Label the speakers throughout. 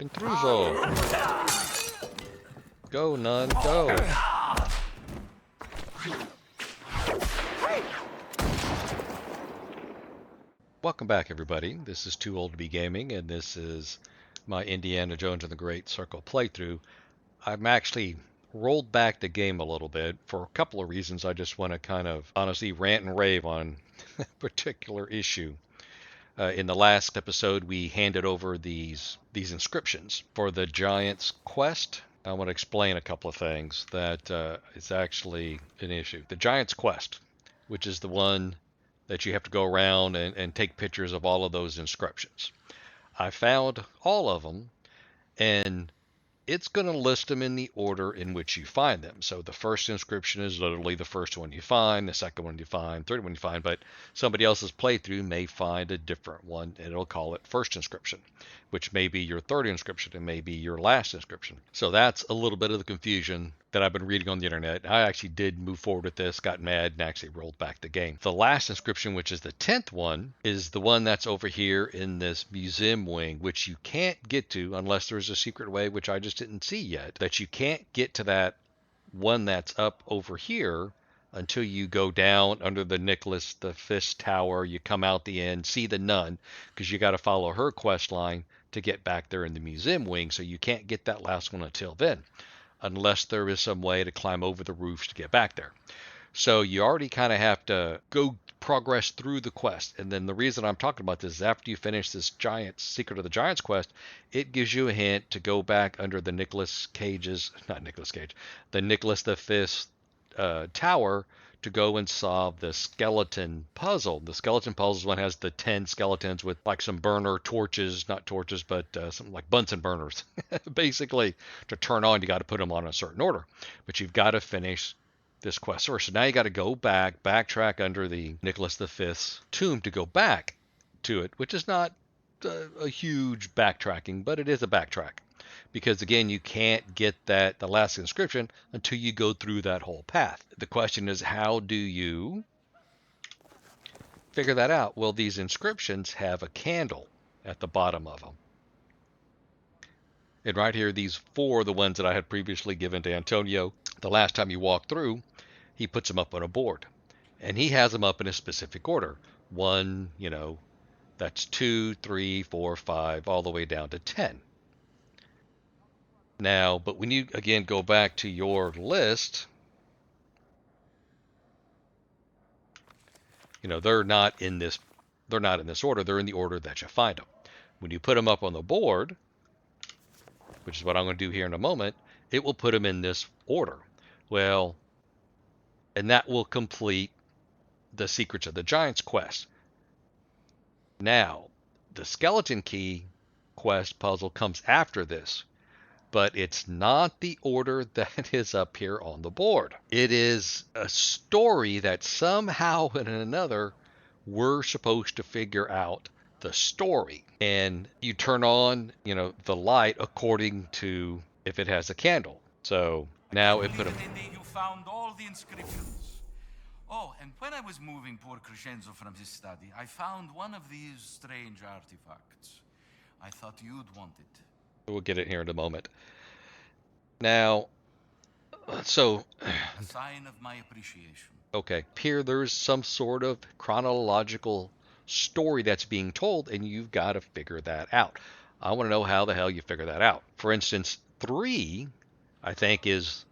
Speaker 1: Intruso! Go, nun, go! Welcome back, everybody. This is Too Old to Be Gaming, and this is my Indiana Jones and the Great Circle playthrough. I'm actually rolled back the game a little bit for a couple of reasons. I just want to kind of honestly rant and rave on a particular issue. In the last episode, we handed over these inscriptions for the Giant's Quest. I want to explain a couple of things that is actually an issue. The Giant's Quest, which is the one that you have to go around and take pictures of all of those inscriptions. I found all of them, and it's going to list them in the order in which you find them. So the first inscription is literally the first one you find, the second one you find, third one you find, but somebody else's playthrough may find a different one, and it'll call it first inscription, which may be your third inscription and may be your last inscription. So that's a little bit of the confusion that I've been reading on the internet. I actually did move forward with this, got mad, and actually rolled back the game. The last inscription, which is the 10th one, is the one that's over here in this museum wing, which you can't get to unless there's a secret way, which I just didn't see yet, that you can't get to that one that's up over here until you go down under the Nicholas V Tower. You come out the end, see the nun, because you got to follow her quest line to get back there in the museum wing. So you can't get that last one until then, unless there is some way to climb over the roofs to get back there. So you already kind of have to go progress through the quest. And then the reason I'm talking about this is after you finish this Secret of the Giants quest, it gives you a hint to go back under the the Nicholas V Tower to go and solve the skeleton puzzle. The skeleton puzzle one has the 10 skeletons with like some burner torches, not torches, but something like Bunsen burners. Basically, to turn on, you got to put them on a certain order. But you've got to finish this quest first. So now you got to go backtrack under the Nicholas V's tomb to go back to it, which is not a huge backtracking, but it is a backtrack. Because again, you can't get the last inscription until you go through that whole path. The question is, how do you figure that out? Well, these inscriptions have a candle at the bottom of them. And right here, these 4 are the ones that I had previously given to Antonio. The last time you walk through, he puts them up on a board. And he has them up in a specific order. 1, that's 2, 3, 4, 5, all the way down to 10. Now, but when you, again, go back to your list, they're not in this order. They're in the order that you find them. When you put them up on the board, which is what I'm going to do here in a moment, it will put them in this order. Well, and that will complete the Secrets of the Giants quest. Now, the Skeleton Key quest puzzle comes after this, but it's not the order that is up here on the board. It is a story that somehow in another we're supposed to figure out the story. And you turn on, the light according to if it has a candle. So now it put them.
Speaker 2: Indy, you found all the inscriptions. Oh, and when I was moving poor Crescenzo from his study, I found one of these strange artifacts. I thought you'd want it.
Speaker 1: We'll get it here in a moment. Now, so
Speaker 2: A sign of my appreciation.
Speaker 1: Okay, here there's some sort of chronological story that's being told, and you've got to figure that out. I want to know how the hell you figure that out. For instance, 3, I think, is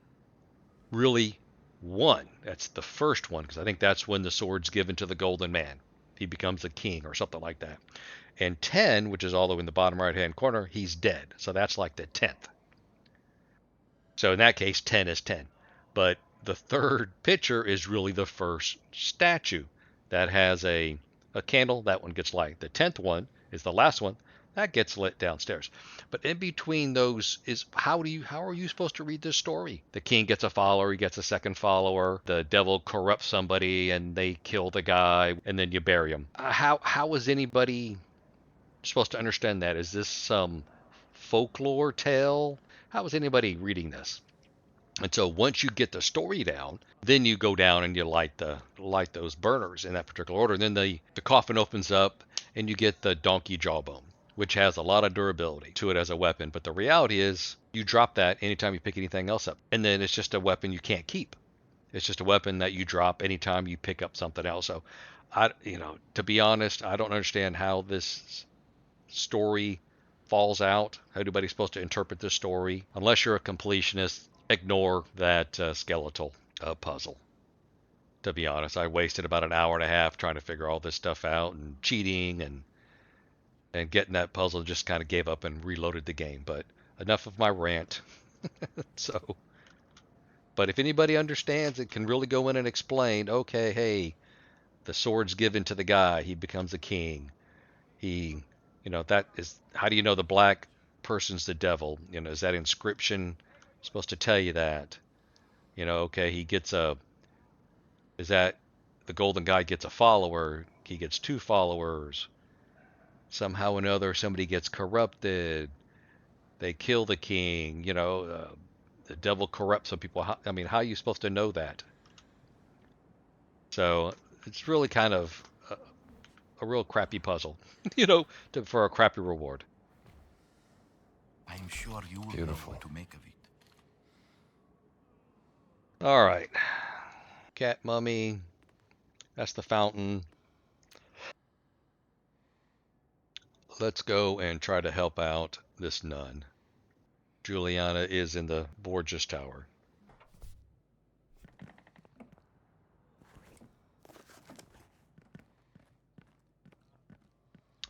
Speaker 1: really 1. That's the first one, because I think that's when the sword's given to the Golden Man. He becomes a king or something like that. And 10, which is all the way in the bottom right-hand corner, he's dead. So that's like the 10th. So in that case, 10 is 10. But the third picture is really the first statue that has a candle. That one gets light. The 10th one is the last one. That gets lit downstairs. But in between those is how are you supposed to read this story? The king gets a follower, he gets a second follower, the devil corrupts somebody and they kill the guy, and then you bury him. How is anybody supposed to understand that? Is this some folklore tale? How is anybody reading this? And so once you get the story down, then you go down and you light those burners in that particular order. And then the coffin opens up and you get the donkey jawbone. which has a lot of durability to it as a weapon. But the reality is, you drop that anytime you pick anything else up, and then it's just a weapon you can't keep. It's just a weapon that you drop anytime you pick up something else. So, to be honest, I don't understand how this story falls out. How anybody's supposed to interpret this story? Unless you're a completionist, ignore that skeletal puzzle. To be honest, I wasted about an hour and a half trying to figure all this stuff out and cheating and getting that puzzle. Just kind of gave up and reloaded the game. But enough of my rant. So, but if anybody understands it, can really go in and explain, okay, hey, the sword's given to the guy, he becomes a king. He, that is, how do you know the black person's the devil? Is that inscription supposed to tell you that? Okay, is that the golden guy gets a follower, he gets two followers. Somehow or another, somebody gets corrupted. They kill the king, the devil corrupts some people. How are you supposed to know that? So it's really kind of a real crappy puzzle, for a crappy reward.
Speaker 2: I am sure you will know what to make of it.
Speaker 1: All right. Cat mummy. That's the fountain. Let's go and try to help out this nun. Juliana is in the Borgias Tower.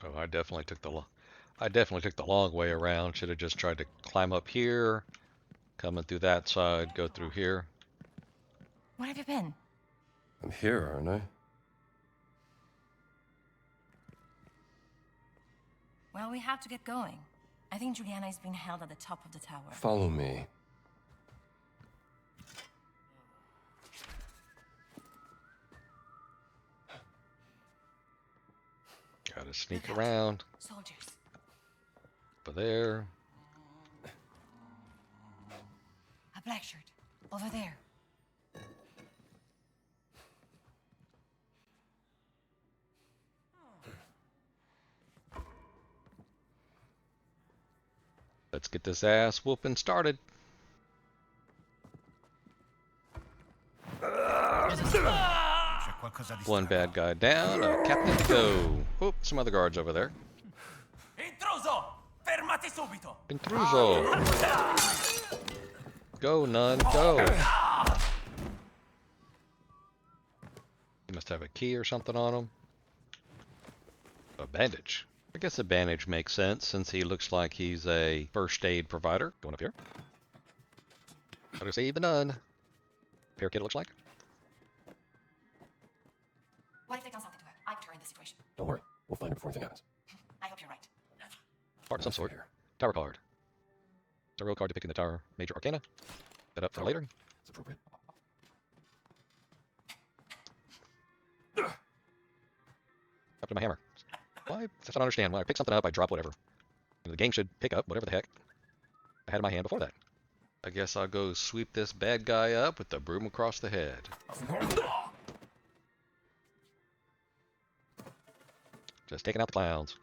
Speaker 1: Oh, I definitely took the long way around. Should have just tried to climb up here, coming through that side, go through here.
Speaker 3: Where have you been?
Speaker 4: I'm here, aren't I?
Speaker 3: Well, we have to get going. I think Juliana is being held at the top of the tower.
Speaker 4: Follow me.
Speaker 1: Gotta sneak around.
Speaker 3: Soldiers.
Speaker 1: Over there.
Speaker 3: A black shirt. Over there.
Speaker 1: Let's get this ass whooping started. One bad guy down, a captain to go. Oop, some other guards over there.
Speaker 2: Intruso! Fermati subito!
Speaker 1: Intruso! Go, nun, go! He must have a key or something on him. A bandage. I guess a bandage makes sense since he looks like he's a first aid provider. Going up here. How to save the nun. Parakeet it looks like.
Speaker 3: What if they done something to her? I put her in this situation.
Speaker 4: Don't worry. We'll find her before anything happens.
Speaker 3: I hope you're right.
Speaker 1: Card of some sort. Tower card. Tarot card depicting the Tower Major Arcana. Set up for later.
Speaker 4: It's appropriate.
Speaker 1: Up to my hammer. Why? I don't understand. When I pick something up, I drop whatever. The game should pick up whatever the heck I had in my hand before that. I guess I'll go sweep this bad guy up with the broom across the head. Just taking out the clowns.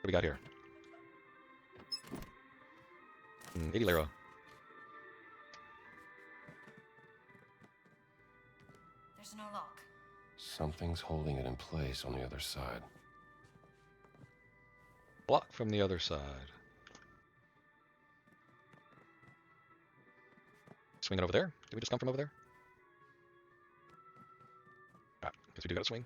Speaker 1: What do we got here? 80 lira.
Speaker 3: There's no lock.
Speaker 4: Something's holding it in place on the other side.
Speaker 1: Block from the other side. Swinging over there? Did we just come from over there? Ah, guess we do gotta swing.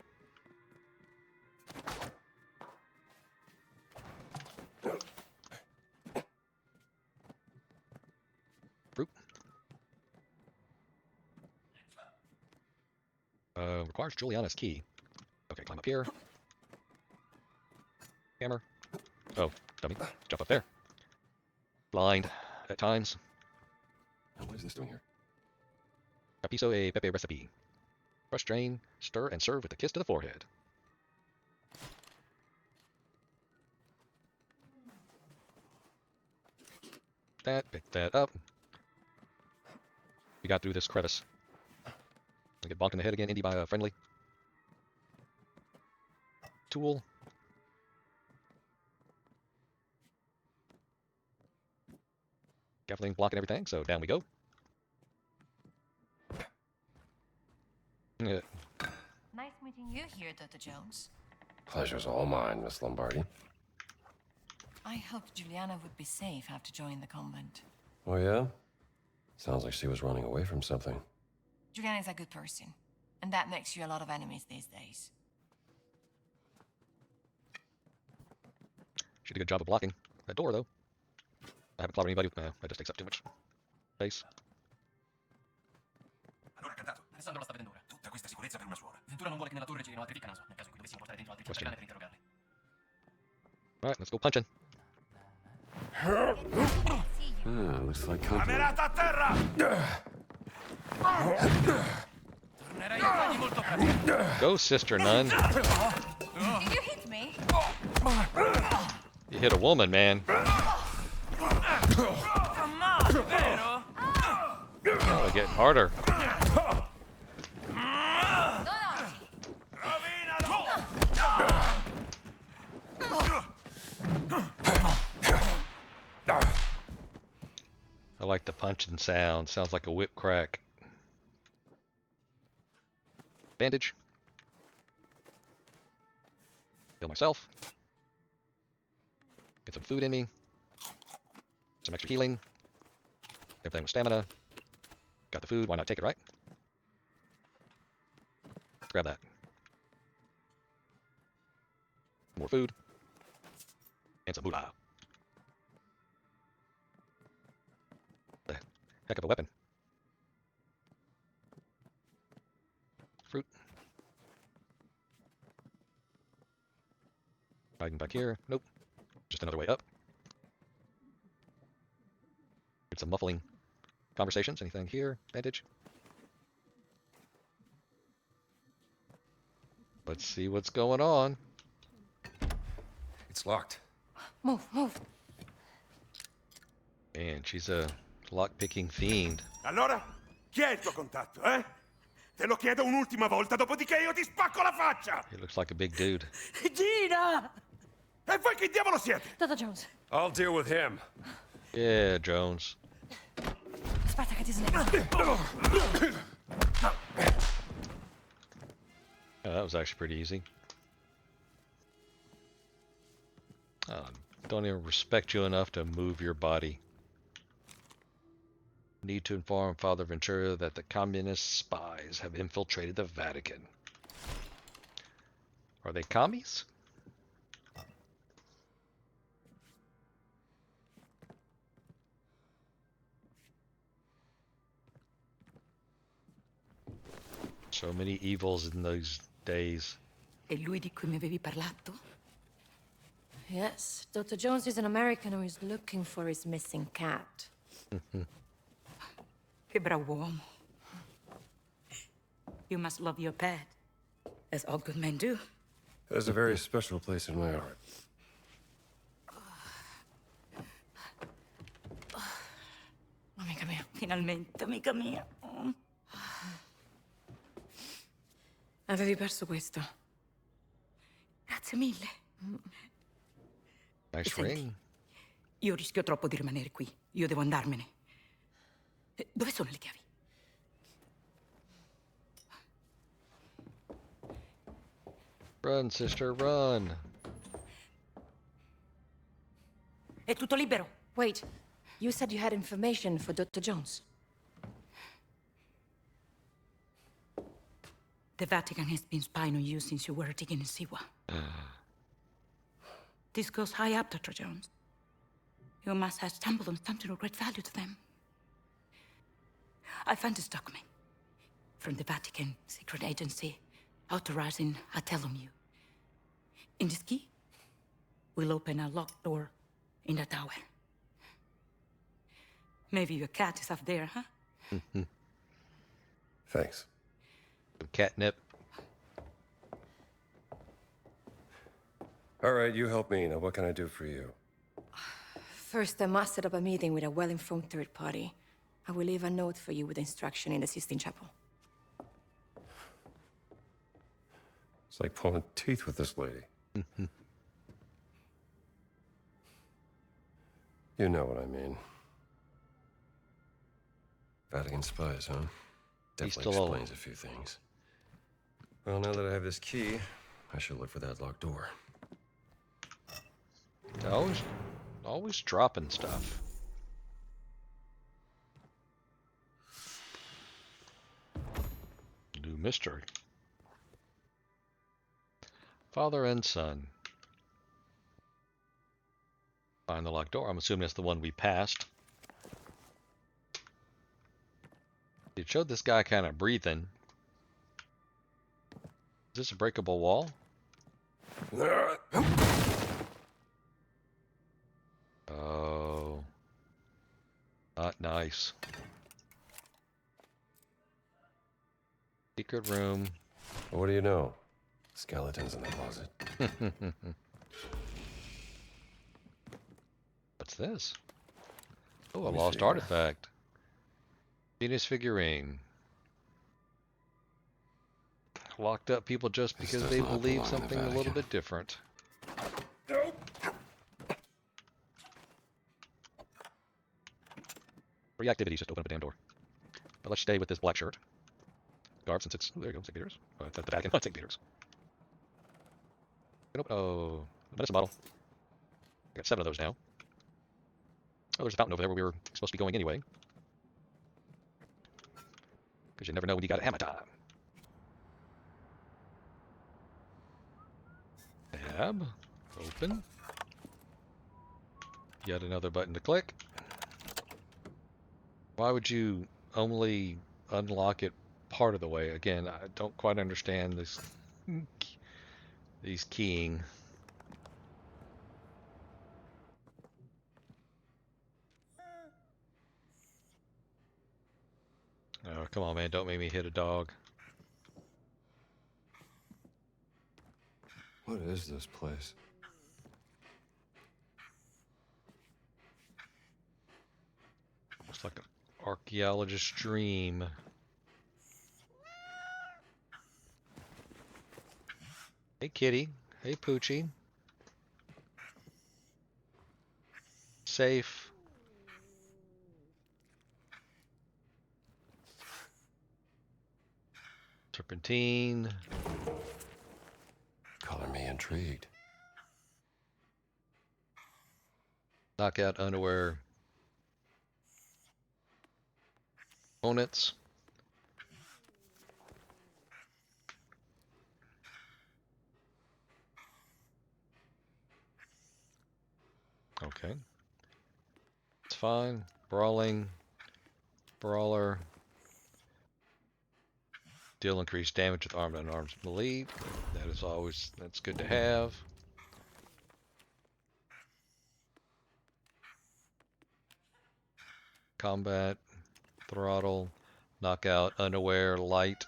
Speaker 1: Fruit. Requires Juliana's key. Okay, climb up here. Hammer. Oh, dummy. Jump up there. Blind at times.
Speaker 4: And what is this doing here?
Speaker 1: EP08 recipe. Crush, drain, stir, and serve with a kiss to the forehead. Pick that up. We got through this crevice. I get bonked in the head again, Indy by a friendly. Tool. Scaffolding blocking everything, so down we go. Yeah.
Speaker 3: Nice meeting you here, Dr. Jones.
Speaker 4: Pleasure's all mine, Miss Lombardi.
Speaker 3: I hoped Juliana would be safe after joining the convent.
Speaker 4: Oh, yeah? Sounds like she was running away from something.
Speaker 3: Juliana is a good person, and that makes you a lot of enemies these days.
Speaker 1: She did a good job of blocking that door, though. I haven't clobbered anybody. No, that just takes up too much space.
Speaker 5: Allora, cantato. Alessandro la sta vedendo ora. Tutta questa sicurezza per una suora. Ventura non vuole che nella torre girino altri ficca naso, nel caso in cui dovessimo portare dentro altri tracciarane per interrogarli.
Speaker 1: Alright, let's go punching.
Speaker 4: Looks like company.
Speaker 5: Camerata a terra! Tornerai a fargli molto presto.
Speaker 1: Go, sister nun.
Speaker 3: Did you hit me?
Speaker 1: You hit a woman, man.
Speaker 5: Vero?
Speaker 1: Oh, they're getting harder. I like the punching sound. Sounds like a whip crack. Bandage. Heal myself. Get some food in me. Some extra healing. Everything with stamina. Got the food. Why not take it, right? Grab that. More food. And some moolah. The heck of a weapon. Fruit. Hiding back here. Nope. Just another way up. Get some muffling conversations. Anything here? Bandage. Let's see what's going on.
Speaker 4: It's locked.
Speaker 3: Move, move.
Speaker 1: Man, she's a lock-picking fiend.
Speaker 5: Allora, chi è il tuo contatto, eh? Te lo chiedo un'ultima volta, dopodiché io ti spacco la faccia!
Speaker 1: He looks like a big dude.
Speaker 3: Gina!
Speaker 5: E voi chi diavolo siete?
Speaker 3: Dr. Jones.
Speaker 4: I'll deal with him.
Speaker 1: Yeah, Jones.
Speaker 3: Aspetta che ti snego.
Speaker 1: Oh, that was actually pretty easy. Oh, don't even respect you enough to move your body. Need to inform Father Ventura that the communist spies have infiltrated the Vatican. Are they commies? So many evils in those days.
Speaker 6: È lui di cui mi avevi parlato?
Speaker 3: Yes, Dr. Jones is an American who is looking for his missing cat.
Speaker 6: Che bravo uomo. You must love your pet, as all good men do.
Speaker 4: There's a very special place in my heart.
Speaker 3: Amica mia.
Speaker 6: Finalmente, amica mia.
Speaker 3: Avevi perso questo.
Speaker 6: Grazie mille.
Speaker 1: Nice
Speaker 6: Senti,
Speaker 1: ring.
Speaker 6: io rischio troppo di rimanere qui. Io devo andarmene. Dove sono le chiavi?
Speaker 1: Run, sister, run.
Speaker 6: È tutto libero.
Speaker 3: Wait, you said you had information for Dr. Jones.
Speaker 6: The Vatican has been spying on you since you were digging in Siwa. This goes high up, Dr. Jones. You must have stumbled on something of great value to them. I found this document from the Vatican secret agency authorizing a tell on you. In this key, we'll open a locked door in the tower. Maybe your cat is up there, huh?
Speaker 4: Thanks.
Speaker 1: Some catnip.
Speaker 4: All right, you help me. Now, what can I do for you?
Speaker 3: First, I must set up a meeting with a well-informed third party. I will leave a note for you with instruction in the Sistine Chapel.
Speaker 4: It's like pulling teeth with this lady. You know what I mean. Vatican spies, huh?
Speaker 1: He's
Speaker 4: Definitely
Speaker 1: still
Speaker 4: explains a few things. Well, now that I have this key, I should look for that locked door.
Speaker 1: always dropping stuff. New mystery. Father and son. Find the locked door. I'm assuming it's the one we passed. It showed this guy kind of breathing. Is this a breakable wall? Oh. Not nice. Secret room.
Speaker 4: What do you know? Skeletons in the closet.
Speaker 1: What's this? Oh, a
Speaker 4: Let me
Speaker 1: lost
Speaker 4: figure.
Speaker 1: artifact. Venus figurine. Locked up people just
Speaker 4: This
Speaker 1: because
Speaker 4: does
Speaker 1: they
Speaker 4: not
Speaker 1: believe
Speaker 4: belong in the
Speaker 1: something a little
Speaker 4: Vatican.
Speaker 1: bit different. Free activities, just open up a damn door. But let's stay with this black shirt. Garb, since it's... Oh, there you go, St. Peter's. Oh, that's the Vatican, not St. Peter's. Oh, medicine bottle. I got 7 of those now. Oh, there's a fountain over there where we were supposed to be going anyway. Because you never know when you got a hammer time. Tab. Open. Yet another button to click. Why would you only unlock it part of the way? Again, I don't quite understand this. These keying. Oh, come on, man. Don't make me hit a dog.
Speaker 4: What is this place?
Speaker 1: Looks like an archaeologist's dream. Hey, kitty. Hey, Poochie. Safe. Serpentine.
Speaker 4: Color me intrigued.
Speaker 1: Knockout underwear. Opponents. Okay. It's fine. Brawling. Brawler. Deal increased damage with armed and unarmed melee. That is always, that's good to have. Combat. Throttle. Knockout unaware, light,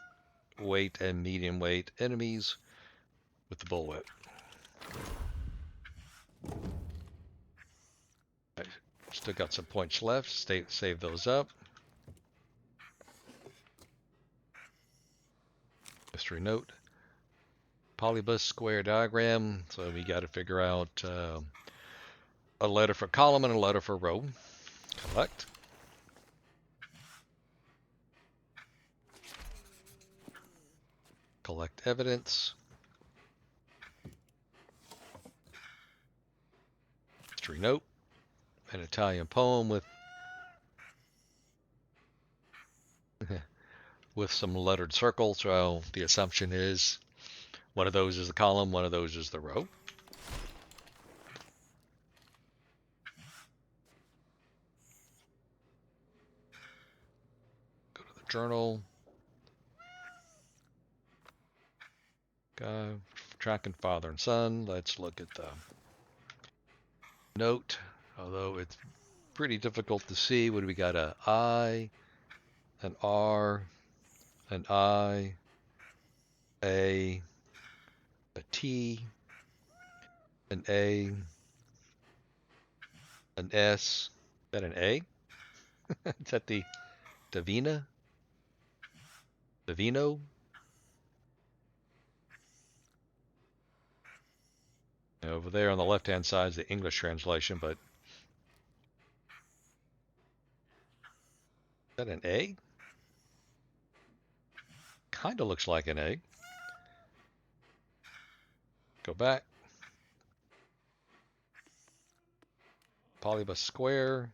Speaker 1: weight, and medium weight enemies with the bullwhip. Still got some points left. Save those up. Mystery note. Polybus square diagram. So we got to figure out a letter for column and a letter for row. Collect. Collect evidence. Mystery note. An Italian poem with with some lettered circles. So the assumption is one of those is the column, one of those is the row. Go to the journal. Tracking father and son. Let's look at the note. Although it's pretty difficult to see. What do we got? A I, an R, an I, a T, an A, an S. Is that an A? Is that the Davina? Davino? Over there on the left-hand side is the English translation, but that an A? Kind of looks like an A. Go back. Polybus square.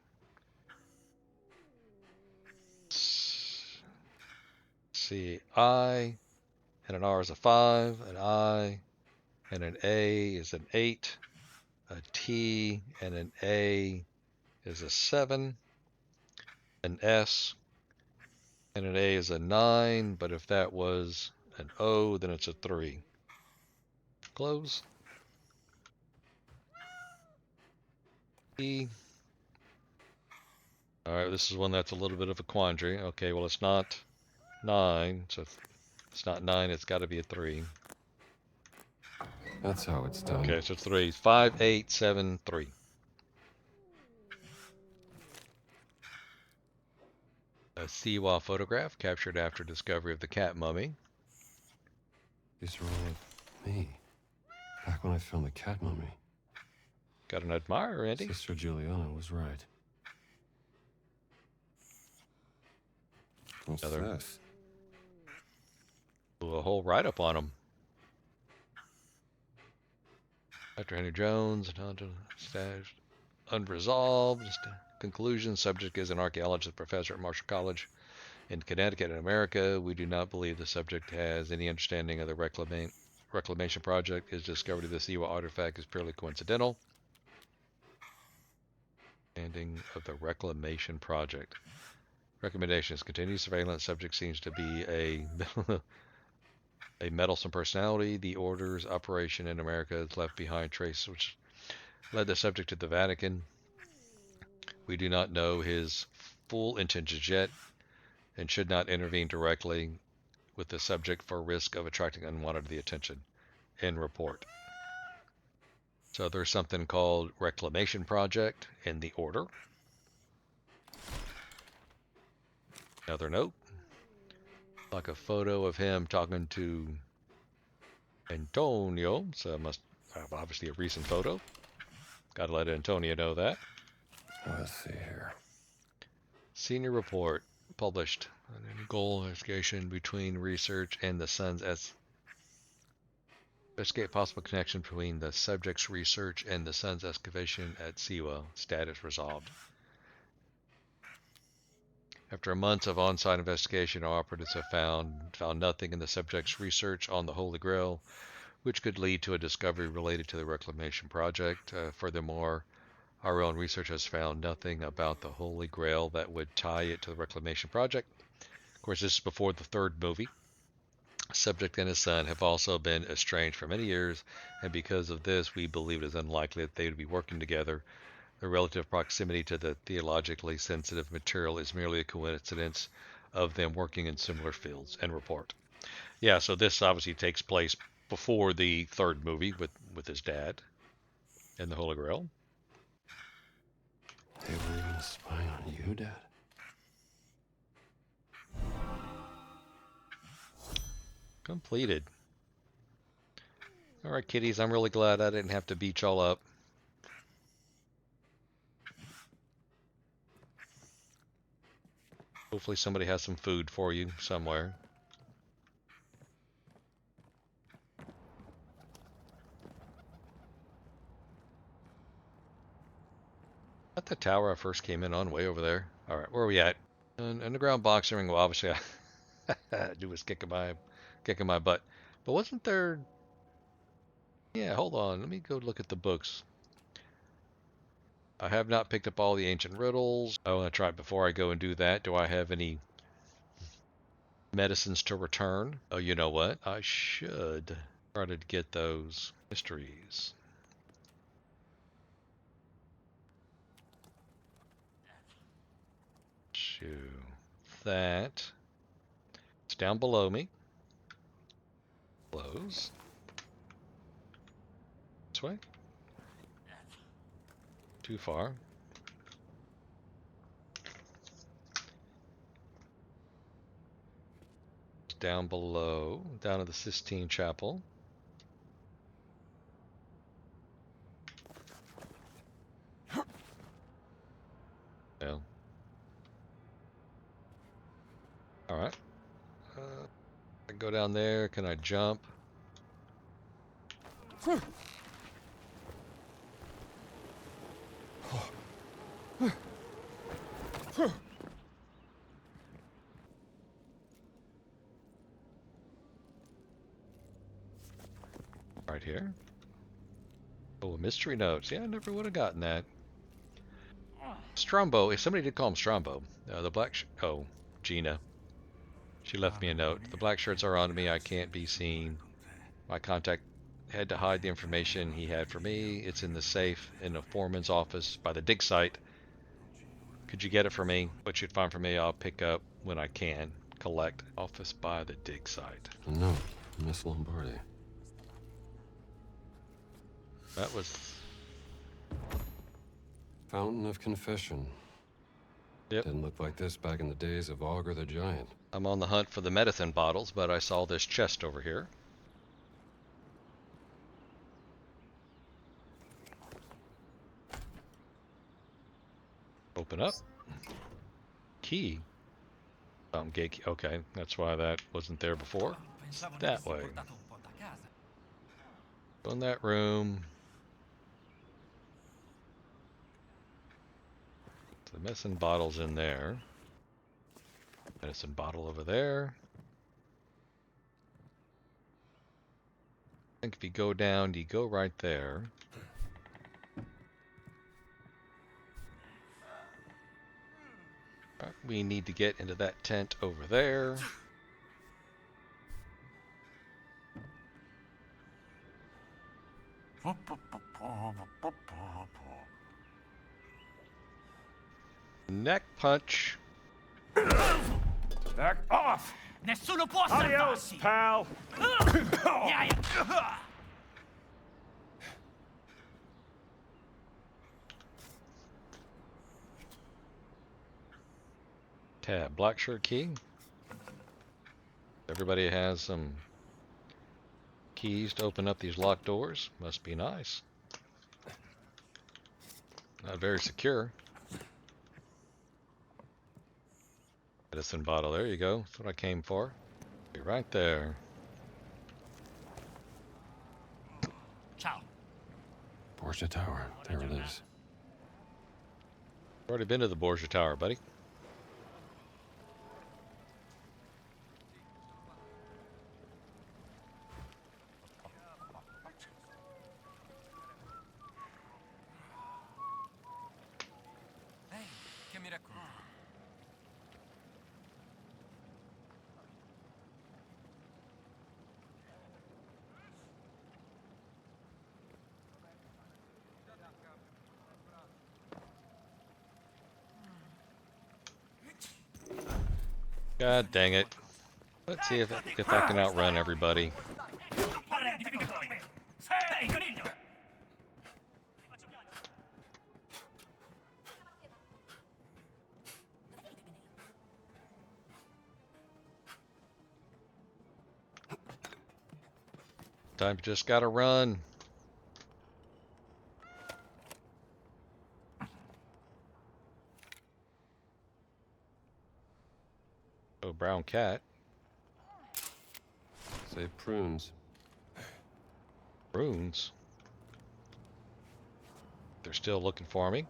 Speaker 1: See, I, and an R is a 5, an I, and an A is an 8, a T and an A is a 7, an S and an A is a 9, but if that was an O, then it's a 3. Close. E. Alright, this is one that's a little bit of a quandary. Okay, well, it's not 9, so it's not 9, it's got to be a 3.
Speaker 4: That's how it's done.
Speaker 1: Okay, so 3. 5, 8, 7, 3. A Siwa photograph captured after discovery of the cat mummy.
Speaker 4: These are all of me. Back when I found the cat mummy.
Speaker 1: Got an admirer, Andy.
Speaker 4: Sister Juliana was right. What's
Speaker 1: Another.
Speaker 4: this?
Speaker 1: A whole write-up on him. Dr. Henry Jones, stashed, unresolved. Conclusion, subject is an archaeologist professor at Marshall College in Connecticut in America. We do not believe the subject has any understanding of the reclamation project. His discovery of the Siwa artifact is purely coincidental. Understanding of the reclamation project. Recommendations. Continued surveillance. Subject seems to be a meddlesome personality. The order's operation in America has left behind traces which led the subject to the Vatican. We do not know his full intentions yet and should not intervene directly with the subject for risk of attracting unwanted attention. End report. So there's something called Reclamation Project in the order. Another note. Like a photo of him talking to Antonio. So it must have obviously a recent photo. Gotta let Antonio know that.
Speaker 4: Let's see here.
Speaker 1: Senior report published. An goal investigation between research and the Sun's investigate possible connection between the subject's research and the Sun's excavation at Siwa. Status resolved. After months of on-site investigation, our operatives have found nothing in the subject's research on the Holy Grail, which could lead to a discovery related to the reclamation project. Furthermore, our own research has found nothing about the Holy Grail that would tie it to the reclamation project. Of course, this is before the third movie. Subject and his son have also been estranged for many years, and because of this, we believe it is unlikely that they would be working together. The relative proximity to the theologically sensitive material is merely a coincidence of them working in similar fields. End report. Yeah, so this obviously takes place before the third movie with his dad and the Holy Grail.
Speaker 4: They were even spying on you, Dad?
Speaker 1: Completed. All right, kiddies, I'm really glad I didn't have to beat y'all up. Hopefully somebody has some food for you somewhere. At the tower I first came in on, way over there. All right, where are we at? Underground boxing ring. Well, obviously I do was kicking my butt. But wasn't there? Yeah, hold on. Let me go look at the books. I have not picked up all the ancient riddles. I want to try it before I go and do that. Do I have any medicines to return? Oh, you know what? I should try to get those mysteries. Shoo. That. It's down below me. Close. This way. Too far. Down below, down to the Sistine Chapel. Well. go down there. Can I jump? Right here. Oh, mystery notes. Yeah, I never would have gotten that. Strombo. If somebody did call him Strombo, the black. Oh, Gina. She left me a note. The black shirts are on me. I can't be seen. My contact had to hide the information he had for me. It's in the safe in the foreman's office by the dig site. Could you get it for me? What you'd find for me, I'll pick up when I can. Collect. Office by the dig site.
Speaker 4: A note, Miss Lombardi.
Speaker 1: That was...
Speaker 4: Fountain of Confession.
Speaker 1: Yep.
Speaker 4: Didn't look like this back in the days of Augur the Giant.
Speaker 1: I'm on the hunt for the medicine bottles, but I saw this chest over here. Open up. Key. Gate key. Okay, that's why that wasn't there before. It's that way. Go in that room. The medicine bottle's in there. Medicine bottle over there. I think if you go down, you go right there. Right, we need to get into that tent over there. Neck punch.
Speaker 7: Back off!
Speaker 5: Nessuno può
Speaker 7: Adios,
Speaker 5: salvarsi!
Speaker 7: pal!
Speaker 1: Tab. Black shirt key. Everybody has some keys to open up these locked doors. Must be nice. Not very secure. Medicine bottle. There you go. That's what I came for. Be right there.
Speaker 5: Ciao.
Speaker 4: Borgia Tower. There it is.
Speaker 1: Already been to the Borgia Tower, buddy.
Speaker 5: Ehi, che mi racconti?
Speaker 1: God dang it. Let's see if I can outrun everybody.
Speaker 5: Ehi, coniglio!
Speaker 1: Time just gotta run. Oh, brown cat.
Speaker 4: Say prunes.
Speaker 1: Runes. They're still looking for me.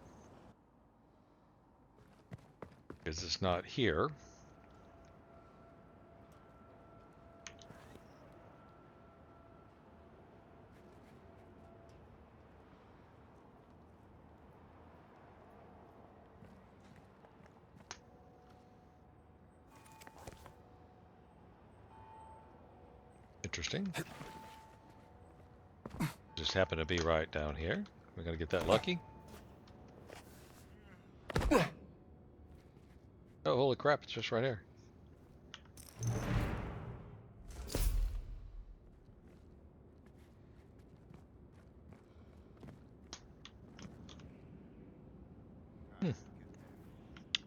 Speaker 1: Because it's not here. Interesting. Just happened to be right down here. We're gonna get that lucky. Oh, holy crap, it's just right here.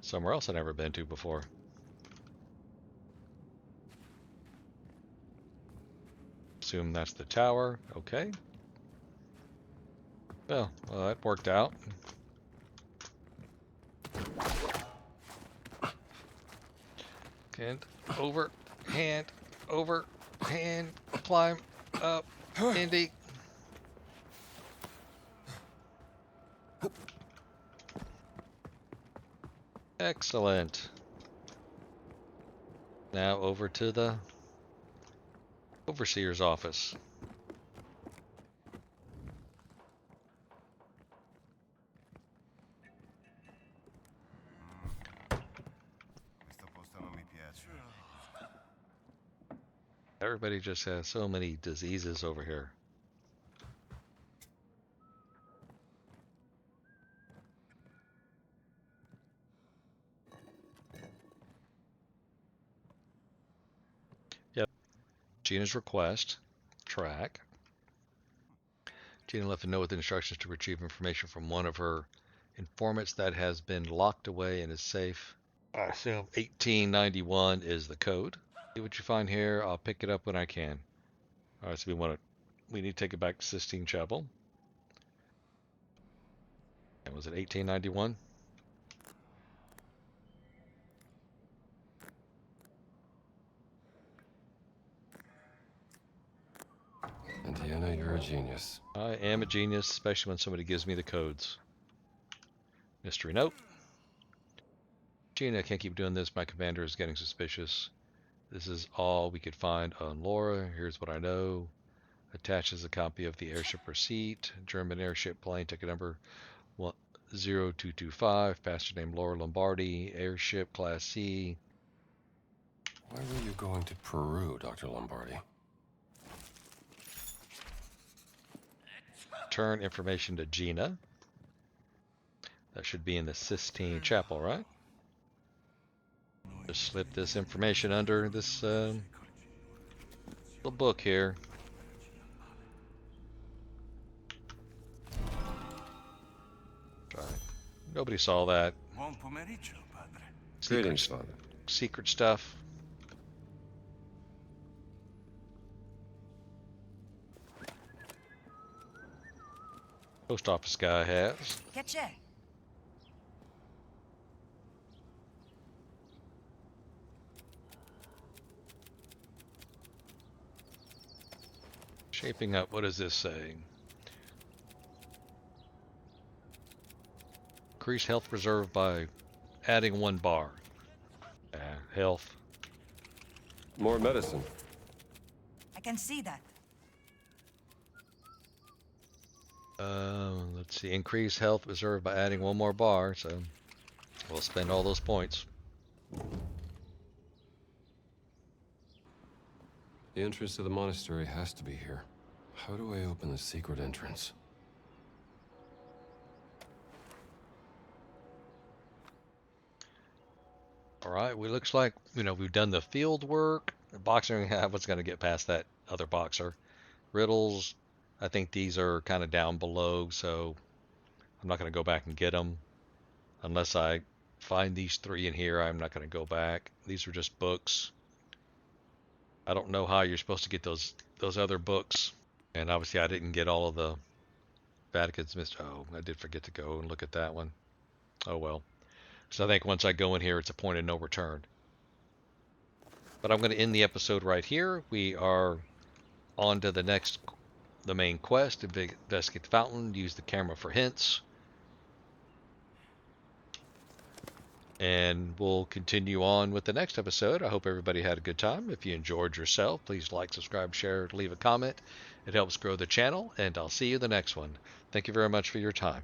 Speaker 1: Somewhere else I've never been to before. Assume that's the tower. Okay. Well, that worked out. And over, hand, over, And climb up, Indy. Excellent. Now over to the overseer's office.
Speaker 7: Questo posto non mi piace.
Speaker 1: Everybody just has so many diseases over here. Yep. Gina's request. Track. Gina left a note with instructions to retrieve information from one of her informants that has been locked away in his safe. I assume 1891 is the code. See what you find here. I'll pick it up when I can. All right, so we need to take it back to Sistine Chapel. And was it 1891?
Speaker 4: Indiana, you're a genius.
Speaker 1: I am a genius, especially when somebody gives me the codes. Mystery note. Gina, I can't keep doing this. My commander is getting suspicious. This is all we could find on Laura. Here's what I know. Attaches a copy of the airship receipt. German airship plane, ticket number 0225. Passenger named Laura Lombardi. Airship Class C.
Speaker 4: Why were you going to Peru, Dr. Lombardi?
Speaker 1: Turn information to Gina. That should be in the Sistine Chapel, right? Just slip this information under this little book here. Try. Nobody saw that.
Speaker 7: Buon pomeriggio, padre.
Speaker 4: Greetings, Father.
Speaker 1: Secret stuff. Post office guy has.
Speaker 8: Che c'è?
Speaker 1: Shaping up. What does this say? Increase health reserve by adding 1 bar. Health.
Speaker 4: More medicine.
Speaker 8: I can see that.
Speaker 1: Let's see. Increase health reserve by adding 1 more bar. So we'll spend all those points.
Speaker 4: The entrance to the monastery has to be here. How do I open the secret entrance?
Speaker 1: All right. Well, looks like, we've done the field work. The boxer, I was going to get past that other boxer. Riddles. I think these are kind of down below, so I'm not going to go back and get them. Unless I find these 3 in here, I'm not going to go back. These are just books. I don't know how you're supposed to get those other books. And obviously I didn't get all of the Vatican's mystery. Oh, I did forget to go and look at that one. Oh well. So I think once I go in here, it's a point of no return. But I'm going to end the episode right here. We are on to the main quest. Investigate the fountain. Use the camera for hints. And we'll continue on with the next episode. I hope everybody had a good time. If you enjoyed yourself, please like, subscribe, share, leave a comment. It helps grow the channel, and I'll see you in the next one. Thank you very much for your time.